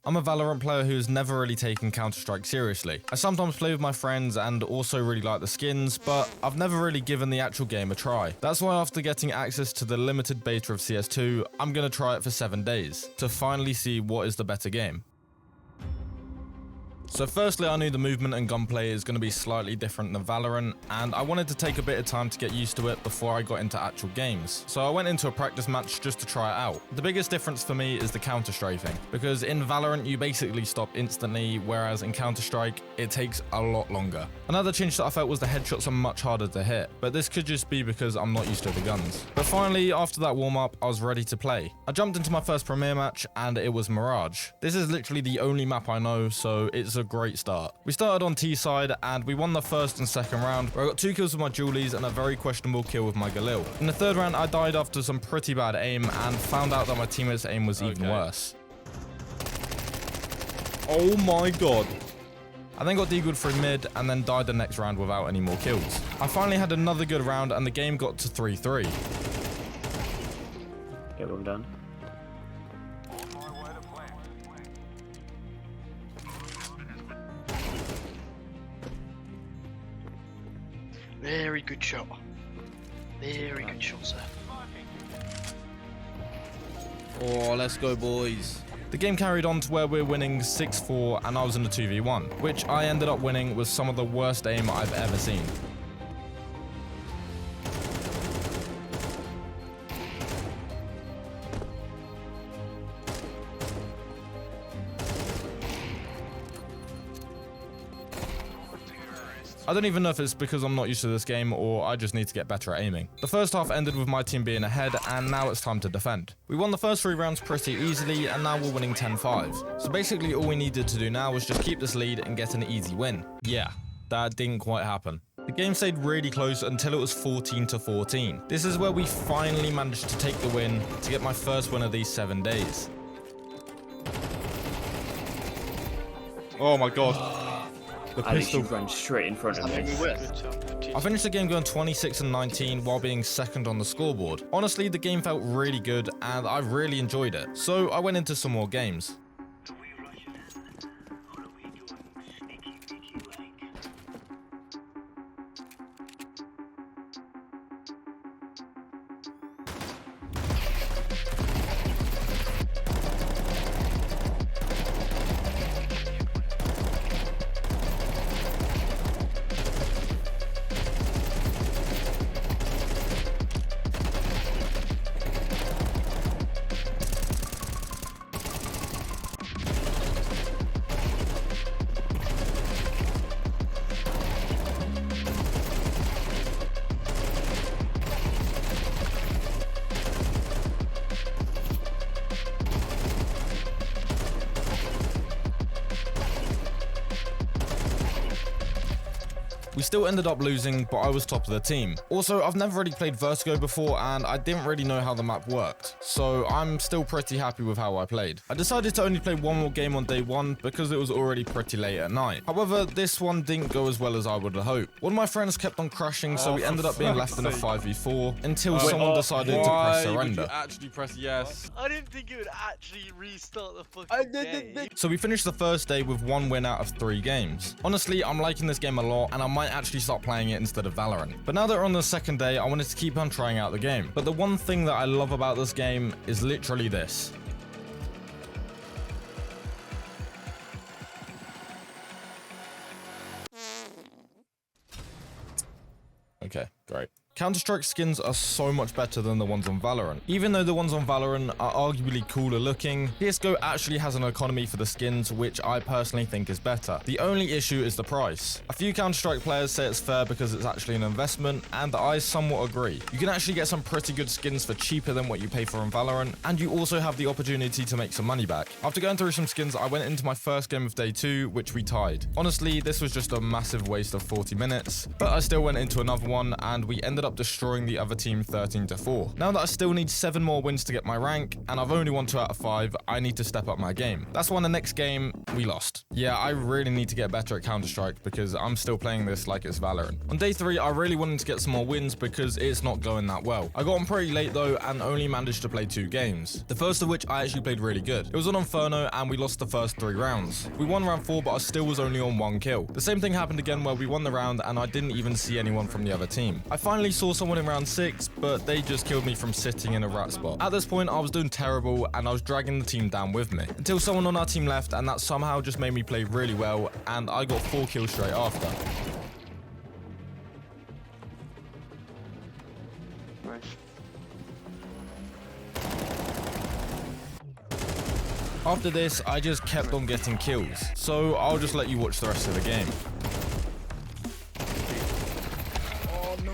I'm a Valorant player who's never really taken Counter-Strike seriously. I sometimes play with my friends and also really like the skins, but I've never really given the actual game a try. That's why after getting access to the limited beta of CS2, I'm gonna try it for 7 days, to finally see what is the better game. So firstly, I knew the movement and gunplay is going to be slightly different than Valorant, and I wanted to take a bit of time to get used to it before I got into actual games. So I went into a practice match just to try it out. The biggest difference for me is the counter-strafing, because in Valorant you basically stop instantly, whereas in Counter-Strike it takes a lot longer. Another change that I felt was the headshots are much harder to hit, but this could just be because I'm not used to the guns. But finally, after that warm-up, I was ready to play. I jumped into my first Premier match, and it was Mirage. This is literally the only map I know, so it's a great start. We started on T side and we won the first and second round, where I got 2 kills with my Julies and a very questionable kill with my Galil. In the third round, I died after some pretty bad aim and found out that my teammate's aim was even worse. Oh my god. I then got deagled through mid and then died the next round without any more kills. I finally had another good round and the game got to 3-3. Get one done. Very good shot. Very good shot, sir. Oh, let's go, boys. The game carried on to where we're winning 6-4 and I was in a 2v1, which I ended up winning with some of the worst aim I've ever seen. I don't even know if it's because I'm not used to this game or I just need to get better at aiming. The first half ended with my team being ahead and now it's time to defend. We won the first 3 rounds pretty easily and now we're winning 10-5. So basically all we needed to do now was just keep this lead and get an easy win. Yeah, that didn't quite happen. The game stayed really close until it was 14-14. This is where we finally managed to take the win to get my first win of these 7 days. Oh my god. The pistol ran straight in front of me. I finished the game going 26-19 while being second on the scoreboard. Honestly, the game felt really good and I really enjoyed it. So I went into some more games. We still ended up losing, but I was top of the team. Also, I've never really played Vertigo before and I didn't really know how the map worked, so I'm still pretty happy with how I played. I decided to only play one more game on day 1 because it was already pretty late at night. However, this one didn't go as well as I would have hoped. One of my friends kept on crashing, so we ended up being left in a 5v4 until someone decided to press surrender. Would you actually press yes? I didn't think it would actually restart the fucking game. So we finished the first day with 1 win out of 3 games. Honestly, I'm liking this game a lot and I might actually start playing it instead of Valorant. But now that we're on the second day, I wanted to keep on trying out the game. But the one thing that I love about this game is literally this. Okay, great. Counter-Strike skins are so much better than the ones on Valorant. Even though the ones on Valorant are arguably cooler looking, CSGO actually has an economy for the skins, which I personally think is better. The only issue is the price. A few Counter-Strike players say it's fair because it's actually an investment, and I somewhat agree. You can actually get some pretty good skins for cheaper than what you pay for in Valorant, and you also have the opportunity to make some money back. After going through some skins, I went into my first game of day 2, which we tied. Honestly, this was just a massive waste of 40 minutes, but I still went into another one, and we ended up up destroying the other team 13-4. Now that I still need 7 more wins to get my rank, and I've only won 2 out of 5, I need to step up my game. That's why the next game, we lost. Yeah, I really need to get better at Counter-Strike because I'm still playing this like it's Valorant. On day 3, I really wanted to get some more wins because it's not going that well. I got on pretty late though and only managed to play 2 games. The first of which I actually played really good. It was on Inferno and we lost the first 3 rounds. We won round 4 but I still was only on 1 kill. The same thing happened again where we won the round and I didn't even see anyone from the other team. I finally saw someone in round 6 but they just killed me from sitting in a rat spot. At this point I was doing terrible and I was dragging the team down with me. Until someone on our team left and that somehow just made me play really well and I got 4 kills straight after. After this, I just kept on getting kills, so I'll just let you watch the rest of the game. Oh no.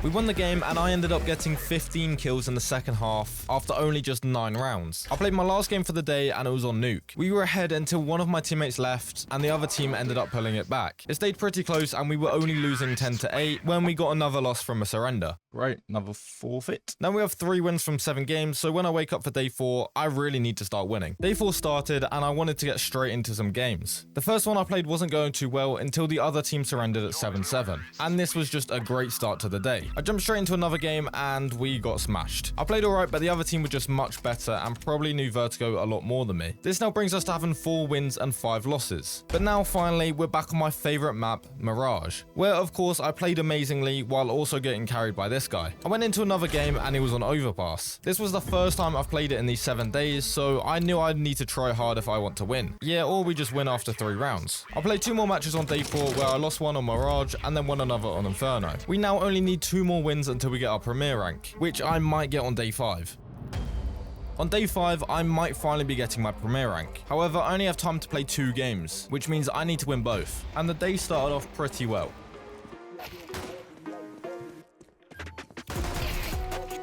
We won the game and I ended up getting 15 kills in the second half after only just 9 rounds. I played my last game for the day and it was on Nuke. We were ahead until one of my teammates left and the other team ended up pulling it back. It stayed pretty close and we were only losing 10-8 when we got another loss from a surrender. Right, another forfeit. Now we have 3 wins from 7 games, so when I wake up for day 4, I really need to start winning. Day 4 started and I wanted to get straight into some games. The first one I played wasn't going too well until the other team surrendered at 7-7. And this was just a great start to the day. I jumped straight into another game and we got smashed. I played alright, but the other team were just much better and probably knew Vertigo a lot more than me. This now brings us to having 4 wins and 5 losses. But now finally, we're back on my favourite map, Mirage, where of course I played amazingly while also getting carried by this guy. I went into another game and he was on Overpass. This was the first time I've played it in these 7 days, so I knew I'd need to try hard if I want to win. Yeah, or we just win after 3 rounds. I played 2 more matches on day 4 where I lost one on Mirage and then won another on Inferno. We now only need 2 more wins until we get our Premier rank, which I might get on day 5. On day 5, I might finally be getting my Premier rank. However, I only have time to play 2 games, which means I need to win both. And the day started off pretty well.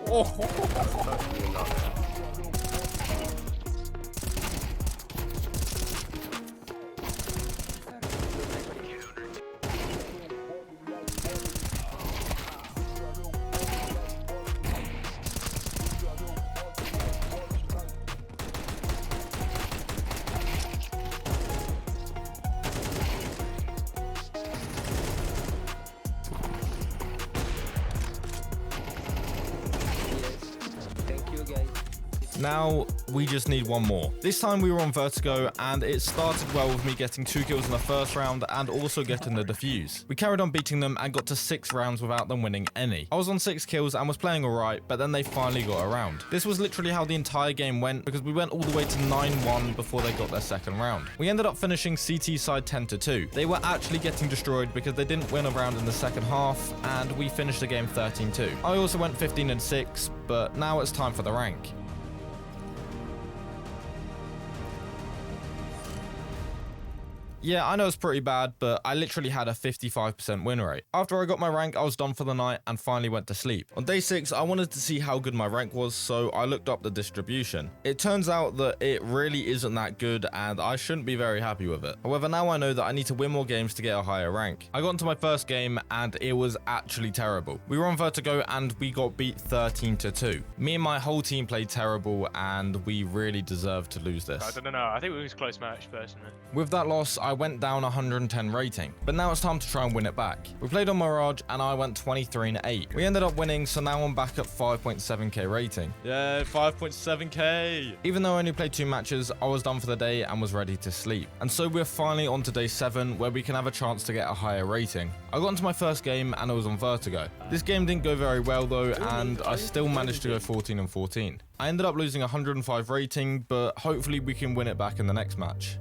Oh. Now, we just need 1 more. This time we were on Vertigo, and it started well with me getting 2 kills in the first round and also getting the defuse. We carried on beating them and got to 6 rounds without them winning any. I was on 6 kills and was playing alright, but then they finally got around. This was literally how the entire game went because we went all the way to 9-1 before they got their second round. We ended up finishing CT side 10-2. They were actually getting destroyed because they didn't win a round in the second half, and we finished the game 13-2. I also went 15-6, but now it's time for the rank. Yeah, I know it's pretty bad, but I literally had a 55% win rate. After I got my rank, I was done for the night and finally went to sleep. On day 6, I wanted to see how good my rank was, so I looked up the distribution. It turns out that it really isn't that good and I shouldn't be very happy with it. However, now I know that I need to win more games to get a higher rank. I got into my first game and it was actually terrible. We were on Vertigo and we got beat 13-2. Me and my whole team played terrible and we really deserved to lose this. I don't know. I think it was a close match personally. With that loss, I went down 110 rating, but now it's time to try and win it back. We played on Mirage and I went 23-8. We ended up winning, so now I'm back at 5.7k rating. Yeah, 5.7k. Even though I only played 2 matches, I was done for the day and was ready to sleep. And so we're finally on to day 7, where we can have a chance to get a higher rating. I got into my first game and it was on Vertigo. This game didn't go very well though, and I still managed to go 14-14. I ended up losing 105 rating, but hopefully we can win it back in the next match.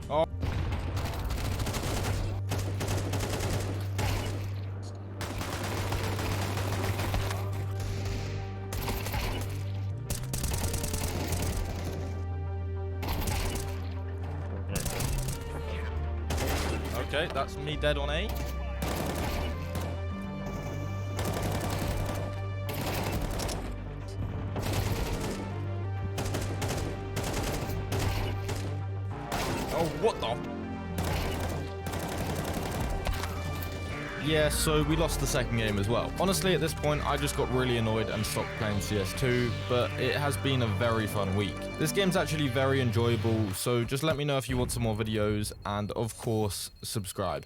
Oh. Okay, that's me dead on A. Oh, what the? Yeah, so we lost the second game as well. Honestly, at this point, I just got really annoyed and stopped playing CS2, but it has been a very fun week. This game's actually very enjoyable, so just let me know if you want some more videos, and of course, subscribe.